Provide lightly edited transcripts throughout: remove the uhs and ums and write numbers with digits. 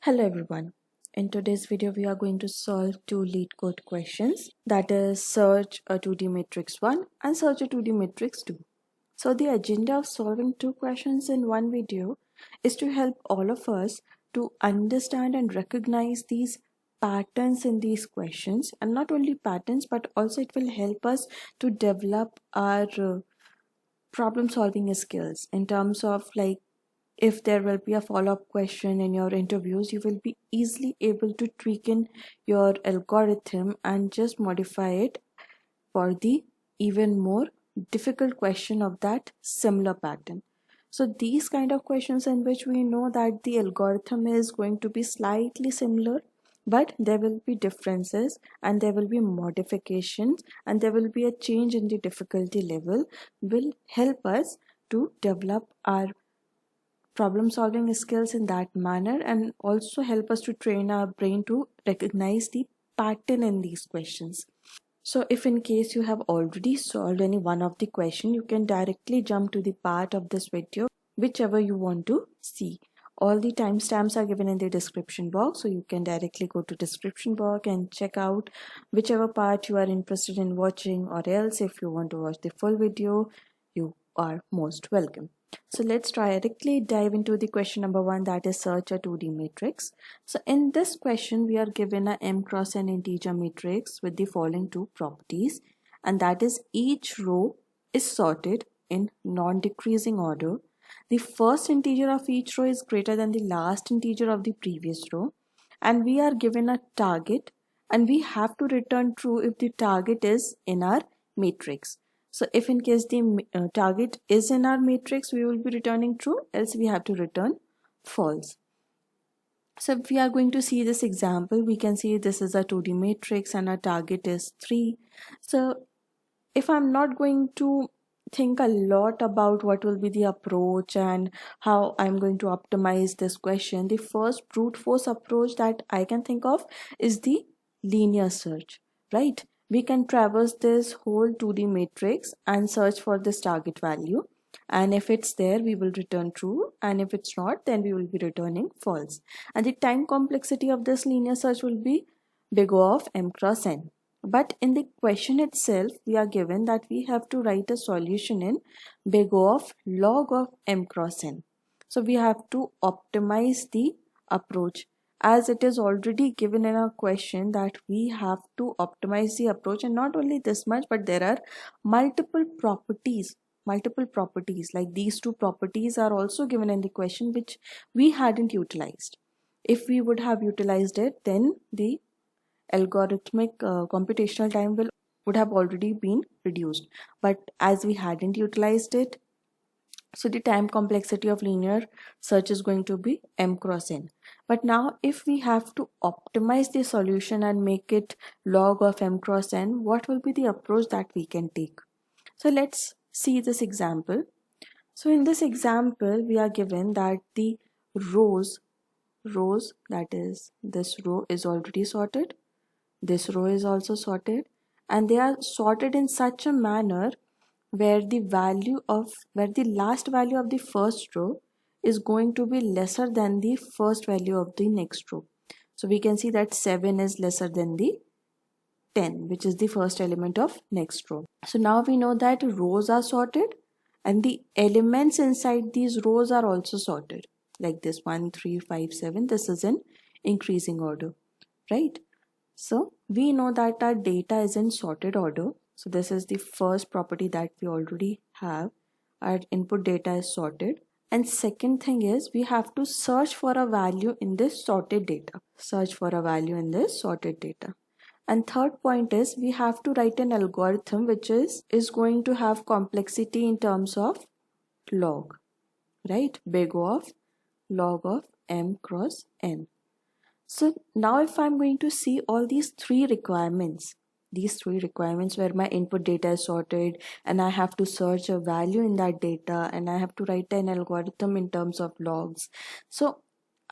Hello everyone. In today's video, we are going to solve two LeetCode questions, that is search a 2D matrix 1 and search a 2D matrix 2. So the agenda of solving two questions in one video is to help all of us to understand and recognize these patterns in these questions, and not only patterns but also it will help us to develop our problem solving skills in terms of like if there will be a follow-up question in your interviews, you will be easily able to tweak in your algorithm and just modify it for the even more difficult question of that similar pattern. So these kind of questions in which we know that the algorithm is going to be slightly similar, but there will be differences and there will be modifications and there will be a change in the difficulty level, will help us to develop our problem solving skills in that manner and also help us to train our brain to recognize the pattern in these questions. So if in case you have already solved any one of the question, you can directly jump to the part of this video whichever you want to see. All the timestamps are given in the description box, so you can directly go to description box and check out whichever part you are interested in watching, or else if you want to watch the full video, you are most welcome. So let's directly dive into the question number 1, that is search a 2D matrix. So in this question, we are given a m cross n integer matrix with the following two properties, and that is each row is sorted in non-decreasing order. The first integer of each row is greater than the last integer of the previous row, and we are given a target and we have to return true if the target is in our matrix. So if in case the target is in our matrix, we will be returning true, else we have to return false. So if we are going to see this example, we can see this is a 2D matrix and our target is 3. So if I'm not going to think a lot about what will be the approach and how I'm going to optimize this question, the first brute force approach that I can think of is the linear search, right? We can traverse this whole 2D matrix and search for this target value, and if it's there we will return true, and if it's not then we will be returning false, and the time complexity of this linear search will be big O of m cross n. But in the question itself, we are given that we have to write a solution in big O of log of m cross n. So we have to optimize the approach, as it is already given in our question that we have to optimize the approach, and not only this much, but there are multiple properties like these two properties are also given in the question which we hadn't utilized. If we would have utilized it, then the algorithmic computational time would have already been reduced, but as we hadn't utilized it, so the time complexity of linear search is going to be m cross n. But now if we have to optimize the solution and make it log of m cross n, what will be the approach that we can take? So let's see this example. So in this example, we are given that the rows, that is this row is already sorted, this row is also sorted, and they are sorted in such a manner where the last value of the first row is going to be lesser than the first value of the next row. So we can see that 7 is lesser than the 10, which is the first element of next row. So now we know that rows are sorted and the elements inside these rows are also sorted, like this 1 3 5 7. This is in increasing order, right? So we know that our data is in sorted order. So this is the first property that we already have. Our input data is sorted. And second thing is we have to search for a value in this sorted data. And third point is we have to write an algorithm which is going to have complexity in terms of log, right? Big O of log of m cross n. So now if I'm going to see all these three requirements where my input data is sorted and I have to search a value in that data and I have to write an algorithm in terms of logs, so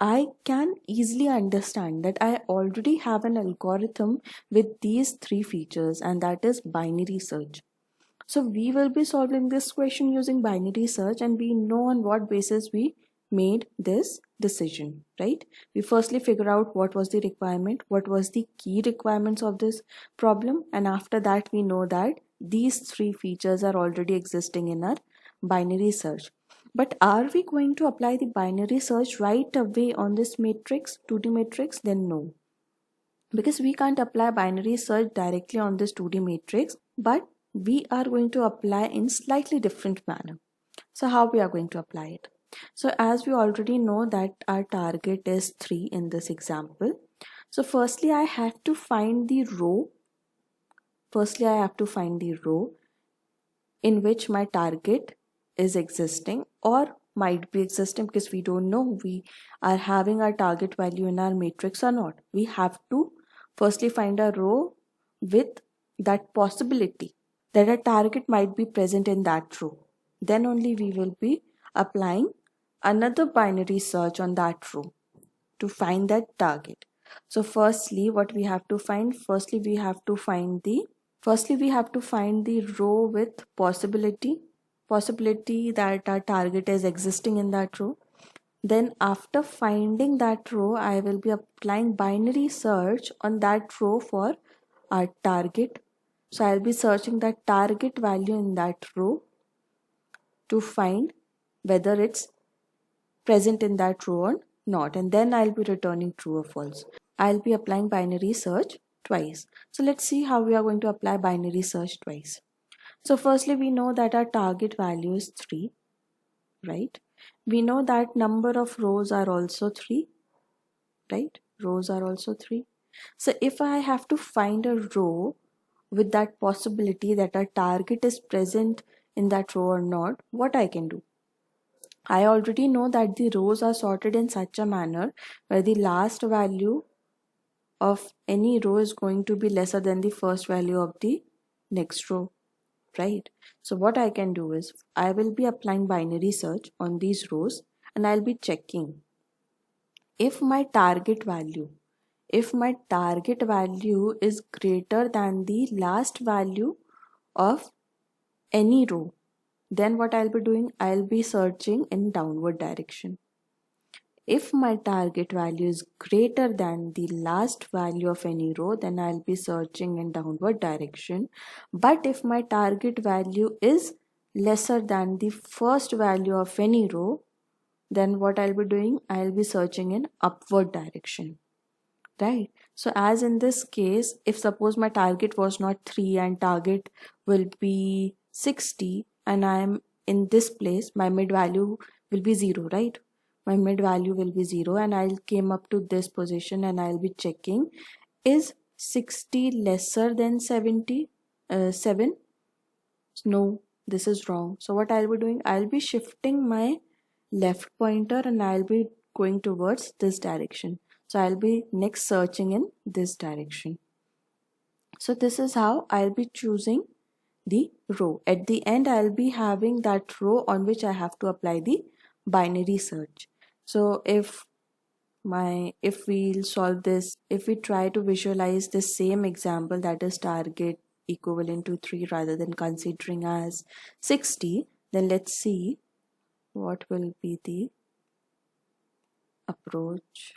I can easily understand that I already have an algorithm with these three features, and that is binary search. So we will be solving this question using binary search, and we know on what basis we made this decision, right? We firstly figure out what was the requirement, what was the key requirements of this problem, and after that we know that these three features are already existing in our binary search. But are we going to apply the binary search right away on this matrix, 2D matrix? Then no, because we can't apply binary search directly on this 2D matrix, but we are going to apply in slightly different manner. So how we are going to apply it? So as we already know that our target is 3 in this example. So firstly I have to find the row. In which my target is existing or might be existing, because we don't know we are having our target value in our matrix or not. We have to firstly find a row with that possibility that a target might be present in that row. Then only we will be applying another binary search on that row to find that target. So firstly what we have to find, we have to find the row with possibility that our target is existing in that row. Then after finding that row, I will be applying binary search on that row for our target. So I'll be searching that target value in that row to find whether it's present in that row or not, and then I'll be returning true or false. I'll be applying binary search twice. So let's see how we are going to apply binary search twice. So firstly we know that our target value is 3, right? We know that number of rows are also 3, right? Rows are also 3. So if I have to find a row with that possibility that our target is present in that row or not, what I can do? I already know that the rows are sorted in such a manner where the last value of any row is going to be lesser than the first value of the next row, right? So what I can do is I will be applying binary search on these rows and I'll be checking if my target value is greater than the last value of any row, then what I'll be doing, I'll be searching in downward direction. If my target value is greater than the last value of any row, then I'll be searching in downward direction. But if my target value is lesser than the first value of any row, then what I'll be doing, I'll be searching in upward direction, right? So as in this case, if suppose my target was not 3 and target will be 60 and I am in this place, my mid value will be 0, right? My mid value will be 0 and I'll came up to this position and I'll be checking, is 60 lesser than 7? No, this is wrong. So what I'll be doing, I'll be shifting my left pointer and I'll be going towards this direction. So I'll be next searching in this direction. So this is how I'll be choosing the row. At the end I'll be having that row on which I have to apply the binary search. So if we'll solve this, if we try to visualize the same example, that is target equivalent to 3 rather than considering as 60, then let's see what will be the approach,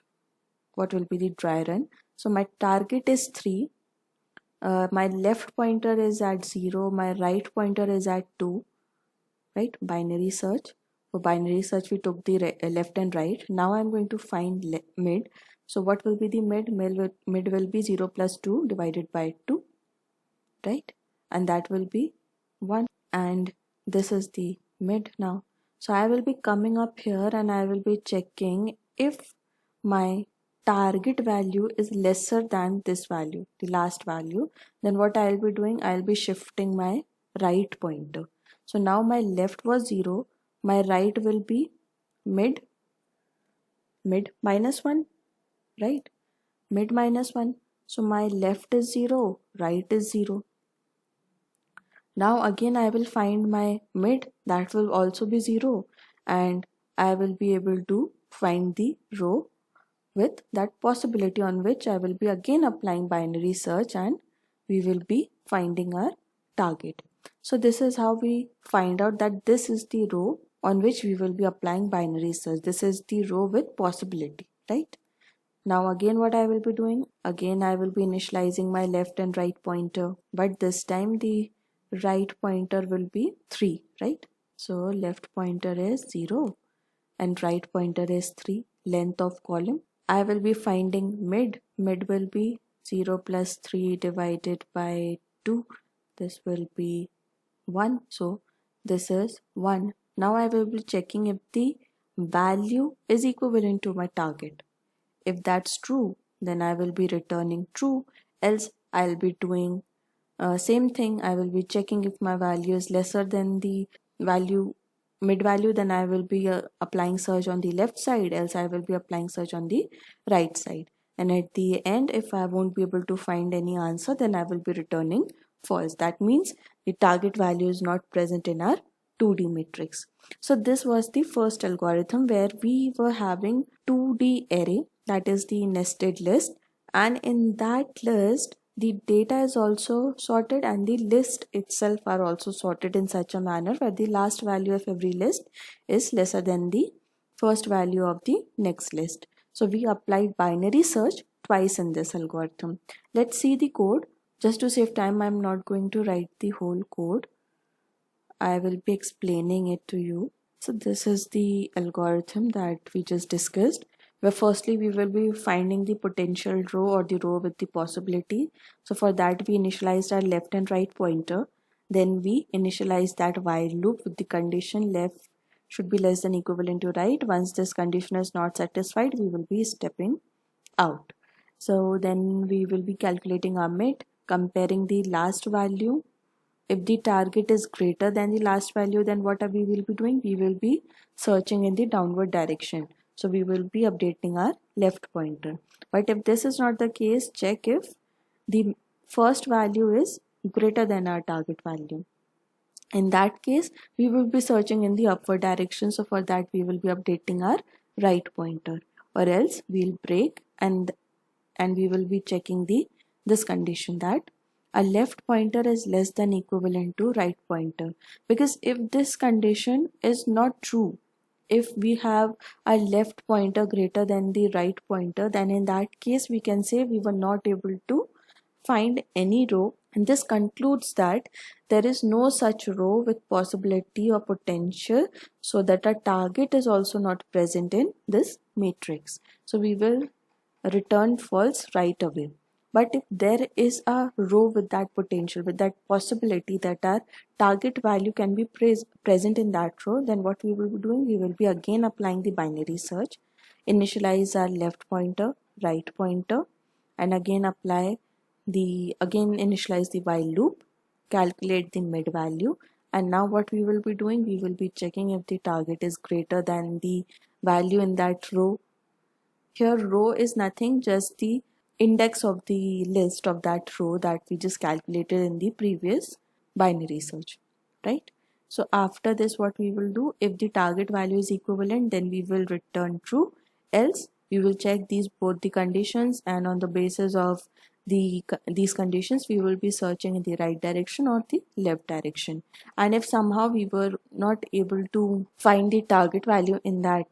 what will be the dry run. So my target is 3, my left pointer is at 0, my right pointer is at 2, right? Binary search. For binary search we took the left and right. Now I'm going to find mid. So what will be the mid? Mid will be 0 plus 2 divided by 2, right? And that will be 1, and this is the mid now. So I will be coming up here and I will be checking if my target value is lesser than this value, the last value, then what I'll be doing, I'll be shifting my right pointer. So now my left was 0, my right will be mid minus 1, right? Mid minus 1. So my left is 0, right is 0. Now again I will find my mid, that will also be 0, and I will be able to find the row with that possibility on which I will be again applying binary search and we will be finding our target. So this is how we find out that this is the row on which we will be applying binary search. This is the row with possibility, right? Now again what I will be doing, again I will be initializing my left and right pointer, but this time the right pointer will be 3, right? So left pointer is 0 and right pointer is 3. Length of column, I will be finding mid will be 0 plus 3 divided by 2. This will be 1, so this is 1. Now I will be checking if the value is equivalent to my target. If that's true, then I will be returning true, else I'll be doing same thing. I will be checking if my value is lesser than the value mid value, then I will be applying search on the left side, else I will be applying search on the right side. And at the end, if I won't be able to find any answer, then I will be returning false. That means the target value is not present in our 2D matrix. So this was the first algorithm where we were having 2D array, that is the nested list, and in that list the data is also sorted and the list itself are also sorted in such a manner where the last value of every list is lesser than the first value of the next list. So we applied binary search twice in this algorithm. Let's see the code. Just to save time, I'm not going to write the whole code. I will be explaining it to you. So this is the algorithm that we just discussed, where firstly we will be finding the potential row or the row with the possibility. So for that we initialized our left and right pointer. Then we initialized that while loop with the condition left should be less than equivalent to right. Once this condition is not satisfied, we will be stepping out. So then we will be calculating our mid, comparing the last value. If the target is greater than the last value, then what we will be doing? We will be searching in the downward direction. So we will be updating our left pointer. But if this is not the case, check if the first value is greater than our target value. In that case, we will be searching in the upward direction. So for that, we will be updating our right pointer, or else we'll break and we will be checking this condition that a left pointer is less than equivalent to right pointer. Because if this condition is not true, if we have a left pointer greater than the right pointer, then in that case we can say we were not able to find any row, and this concludes that there is no such row with possibility or potential, so that a target is also not present in this matrix. So we will return false right away. But if there is a row with that potential, with that possibility that our target value can be present in that row, then what we will be doing, we will be again applying the binary search, initialize our left pointer, right pointer, and again initialize the while loop, calculate the mid value, and now what we will be doing, we will be checking if the target is greater than the value in that row. Here row is nothing, just the index of the list of that row that we just calculated in the previous binary search, right? So after this, what we will do, if the target value is equivalent, then we will return true, else we will check both the conditions, and on the basis of these conditions we will be searching in the right direction or the left direction. And if somehow we were not able to find the target value in that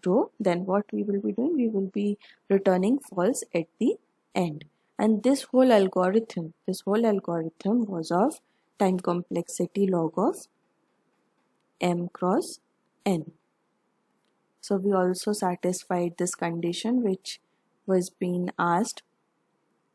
row, then what we will be doing, we will be returning false at the end. And this whole algorithm was of time complexity log of m cross n. So we also satisfied this condition which was being asked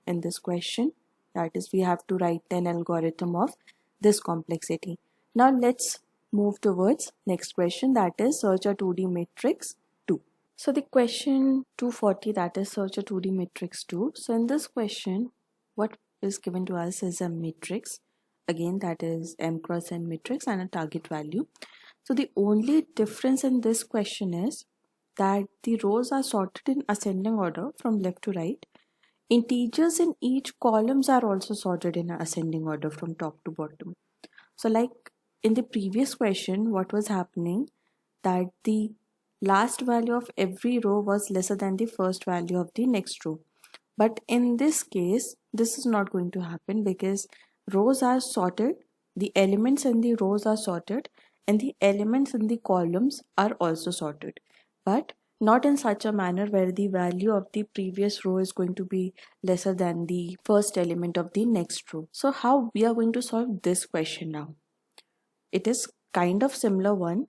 in this question, that is we have to write an algorithm of this complexity. Now let's move towards next question, that is search a 2D matrix 2. So the question 240, that is search a 2D matrix 2. So in this question, what is given to us is a matrix, again that is m cross n matrix, and a target value. So the only difference in this question is that the rows are sorted in ascending order from left to right. Integers in each columns are also sorted in ascending order from top to bottom. So like in the previous question, what was happening, that the last value of every row was lesser than the first value of the next row. But in this case, this is not going to happen, because rows are sorted, the elements in the rows are sorted and the elements in the columns are also sorted, but not in such a manner where the value of the previous row is going to be lesser than the first element of the next row. So how we are going to solve this question now? It is kind of similar one.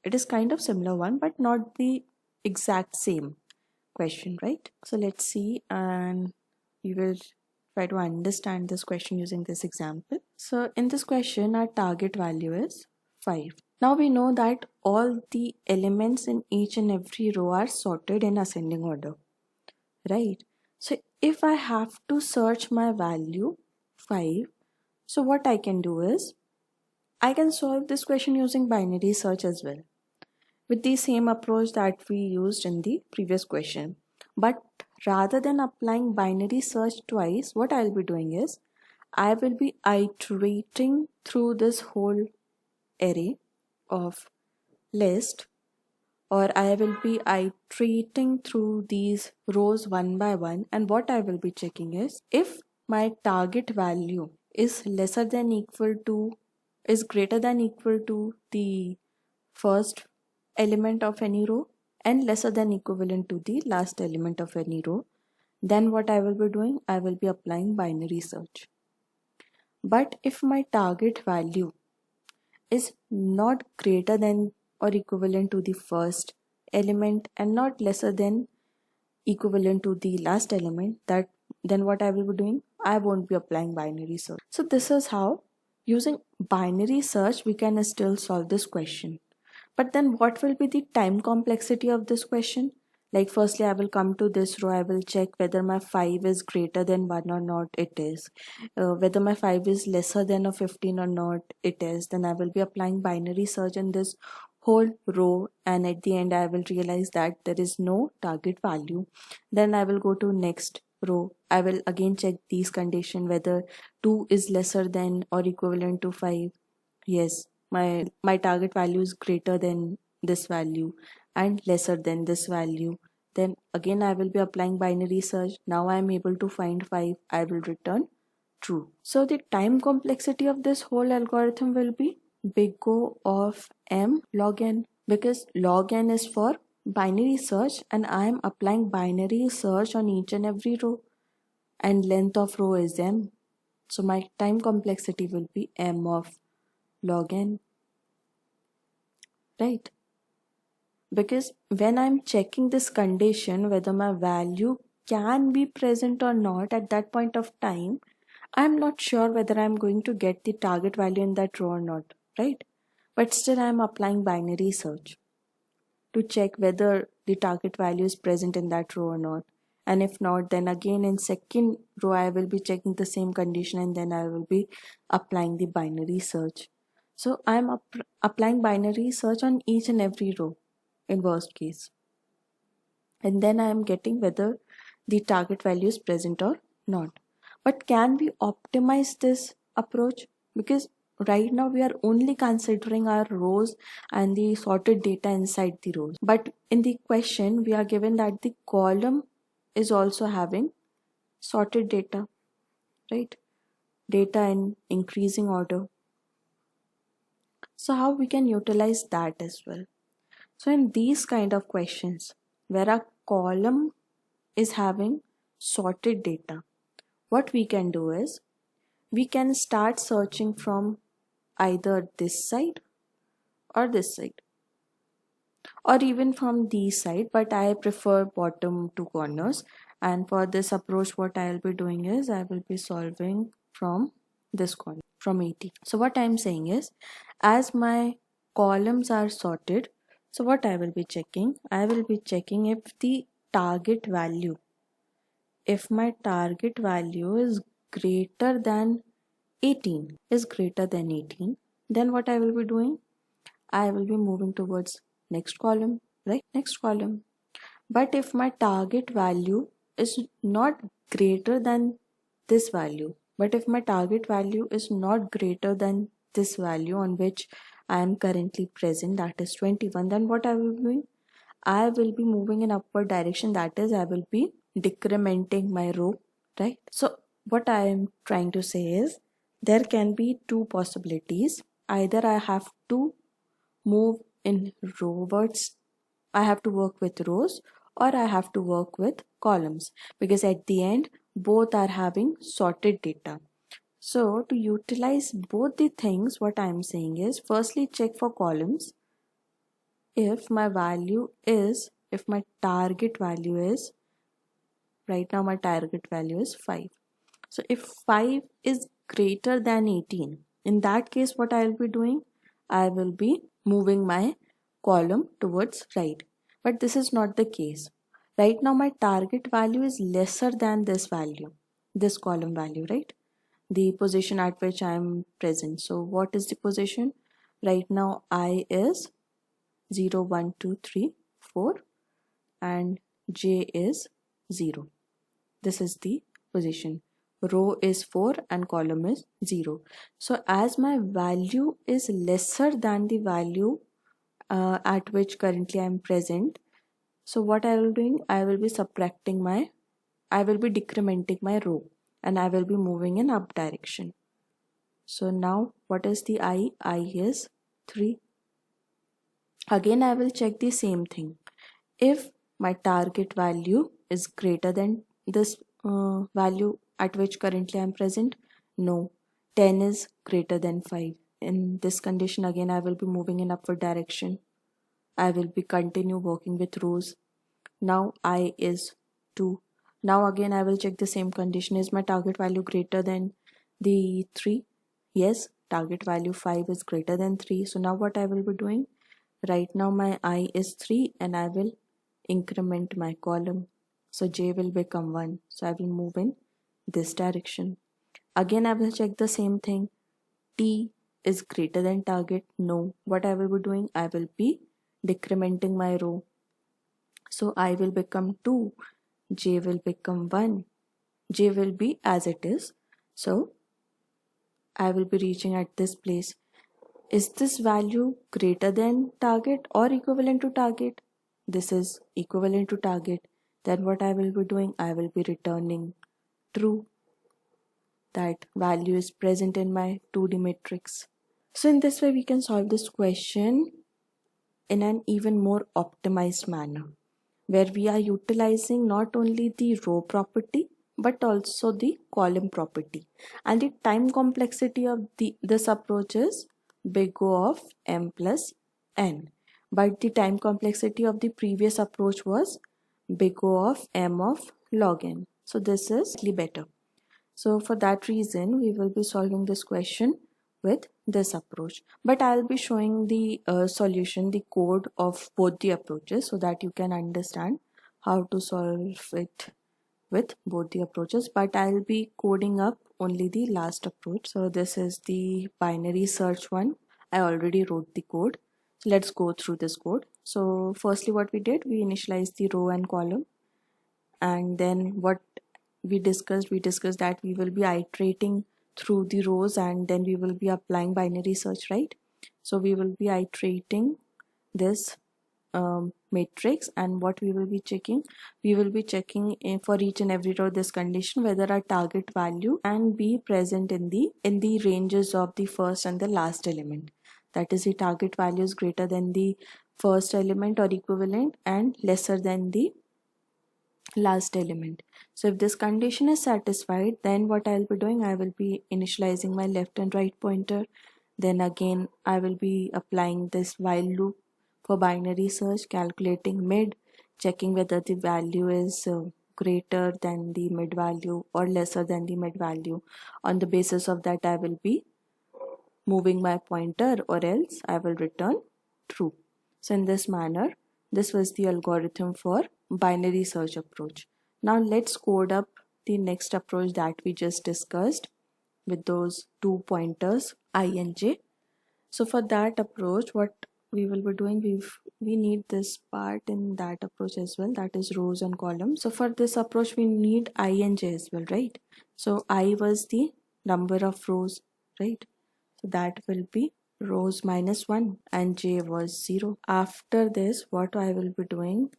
But not the exact same question, right? So let's see, and we will try to understand this question using this example. So in this question, our target value is 5. Now we know that all the elements in each and every row are sorted in ascending order, right? So if I have to search my value 5, so what I can do is I can solve this question using binary search as well, with the same approach that we used in the previous question. But rather than applying binary search twice, what I'll be doing is I will be iterating through this whole array of list, or I will be iterating through these rows one by one, and what I will be checking is if my target value is lesser than equal to is greater than equal to the first element of any row and lesser than equivalent to the last element of any row, then what I will be doing, I will be applying binary search. But if my target value is not greater than or equivalent to the first element and not lesser than equivalent to the last element, that then what I will be doing, I won't be applying binary search. So this is how using binary search we can still solve this question. But then what will be the time complexity of this question? Like firstly, I will come to this row, I will check whether my 5 is greater than 1 or not, it is. Whether my 5 is lesser than a 15 or not, it is. Then I will be applying binary search in this whole row, and at the end I will realize that there is no target value. Then I will go to next row. I will again check these condition whether 2 is lesser than or equivalent to 5. Yes, my target value is greater than this value and lesser than this value. Then again I will be applying binary search. Now I am able to find 5. I will return true. So the time complexity of this whole algorithm will be big O of m log n, because log n is for binary search and I am applying binary search on each and every row, and length of row is m. So my time complexity will be m of log n, right? Because when I'm checking this condition whether my value can be present or not at that point of time, I'm not sure whether I'm going to get the target value in that row or not, right? But still I'm applying binary search to check whether the target value is present in that row or not. And if not, then again in second row I will be checking the same condition, and then I will be applying the binary search. So I'm applying binary search on each and every row in worst case, and then I am getting whether the target value is present or not. But can we optimize this approach? Because right now we are only considering our rows and the sorted data inside the rows, but in the question we are given that the column is also having sorted data, right? Data in increasing order. So how we can utilize that as well? So in these kind of questions where a column is having sorted data, what we can do is we can start searching from either this side or this side, or even from these side, but I prefer bottom two corners. And for this approach what I'll be doing is I will be solving from this corner, from 80. So what I'm saying is, as my columns are sorted, so what I will be checking if the target value, if my target value is greater than 18, then what I will be doing, I will be moving towards next column, right? Next column. But if my target value is not greater than this value, on which I am currently present, that is 21, then what I will be doing, I will be moving in upward direction, that is I will be decrementing my row, right? So what I am trying to say is there can be two possibilities. Either I have to move in rows. I have to work with rows or I have to work with columns, because at the end both are having sorted data. So to utilize both the things, what I'm saying is, firstly check for columns. If my target value is, right now my target value is 5. So if 5 is greater than 18, in that case what I will be doing, I will be moving my column towards right. But this is not the case. Right now my target value is lesser than this value, this column value, right? The position at which I am present. So what is the position? Right now I is 0, 1, 2, 3, 4 and j is 0. This is the position. Row is 4 and column is 0. So as my value is lesser than the value at which currently I am present, so what I will be doing, I will be decrementing my row and I will be moving in up direction. So now what is the I? I is 3. Again I will check the same thing. If my target value is greater than this value at which currently I am present, no, 10 is greater than 5. In this condition again I will be moving in upward direction. I will be continue working with rows. Now I is 2. Now again I will check the same condition. Is my target value greater than the 3? Yes, target value 5 is greater than 3. So now what I will be doing? Right now my I is 3 and I will increment my column. So j will become 1. So I will move in this direction. Again I will check the same thing. T is greater than target. No. What I will be doing? I will be decrementing my row. So I will become 2. J will become 1. J will be as it is. So I will be reaching at this place. Is this value greater than target or equivalent to target? This is equivalent to target. Then what I will be doing? I will be returning true. That value is present in my 2D matrix. So in this way we can solve this question in an even more optimized manner, where we are utilizing not only the row property but also the column property, and the time complexity of this approach is big O of m plus n, but the time complexity of the previous approach was big O of m of log n. So this is slightly better. So for that reason we will be solving this question with this approach, but I'll be showing the solution, the code of both the approaches, so that you can understand how to solve it with both the approaches. But I'll be coding up only the last approach. So this is the binary search one. I already wrote the code. So let's go through this code. So firstly what we did, we initialized the row and column, and then what we discussed that we will be iterating through the rows and then we will be applying binary search, right? So we will be iterating this matrix, and what we will be checking, for each and every row this condition whether our target value can be present in the ranges of the first and the last element. That is, the target value is greater than the first element or equivalent and lesser than the last element. So if this condition is satisfied, then what I'll be doing, I will be initializing my left and right pointer. Then again I will be applying this while loop for binary search, calculating mid, checking whether the value is greater than the mid value or lesser than the mid value. On the basis of that I will be moving my pointer, or else I will return true. So in this manner, this was the algorithm for binary search approach. Now let's code up the next approach that we just discussed with those two pointers I and j. So for that approach, what we will be doing, we need this part in that approach as well, that is rows and columns. So for this approach we need I and j as well, right? So I was the number of rows, right? So that will be rows minus 1 and j was 0. After this, what I will be doing,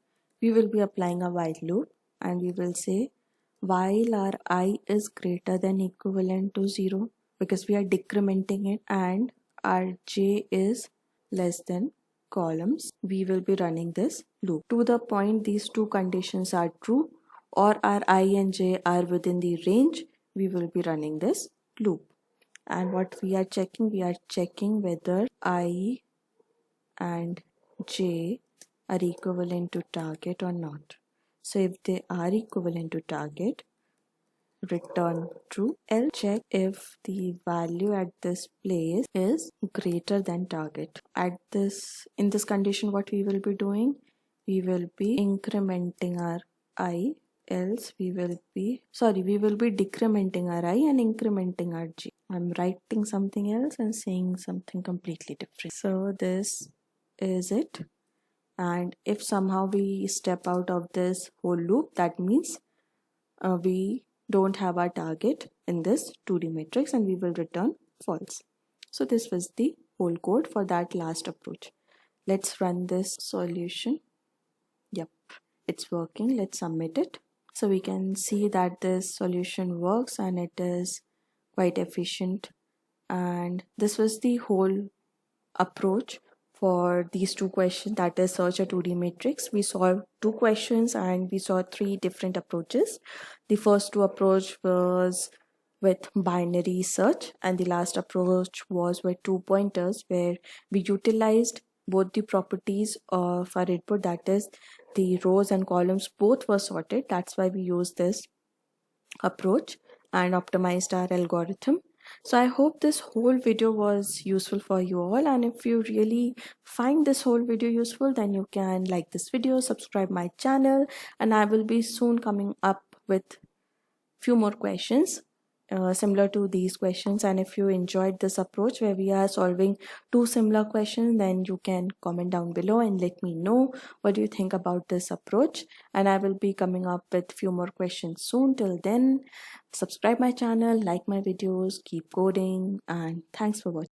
we will be applying a while loop and we will say while our I is greater than equivalent to 0, because we are decrementing it, and our j is less than columns, we will be running this loop. To the point these two conditions are true or our I and j are within the range, we will be running this loop. And what we are checking whether I and j are equivalent to target or not. So if they are equivalent to target, return true. Else check if the value at this place is greater than target. In this condition, what we will be doing, we will be incrementing our I, else we will be decrementing our I and incrementing our j. I'm writing something else and saying something completely different. So this is it. And if somehow we step out of this whole loop, that means we don't have our target in this 2D matrix and we will return false. So this was the whole code for that last approach. Let's run this solution. Yep, it's working. Let's submit it. So we can see that this solution works and it is quite efficient. And this was the whole approach for these two questions, that is search a 2D matrix. We solved two questions and we saw three different approaches. The first two approach was with binary search and the last approach was with two pointers, where we utilized both the properties of our input, that is the rows and columns both were sorted. That's why we used this approach and optimized our algorithm. So I hope this whole video was useful for you all, and if you really find this whole video useful, then you can like this video, subscribe my channel, and I will be soon coming up with few more questions similar to these questions. And if you enjoyed this approach where we are solving two similar questions, then you can comment down below and let me know what do you think about this approach, and I will be coming up with few more questions soon. Till then, subscribe my channel, like my videos, keep coding, and thanks for watching.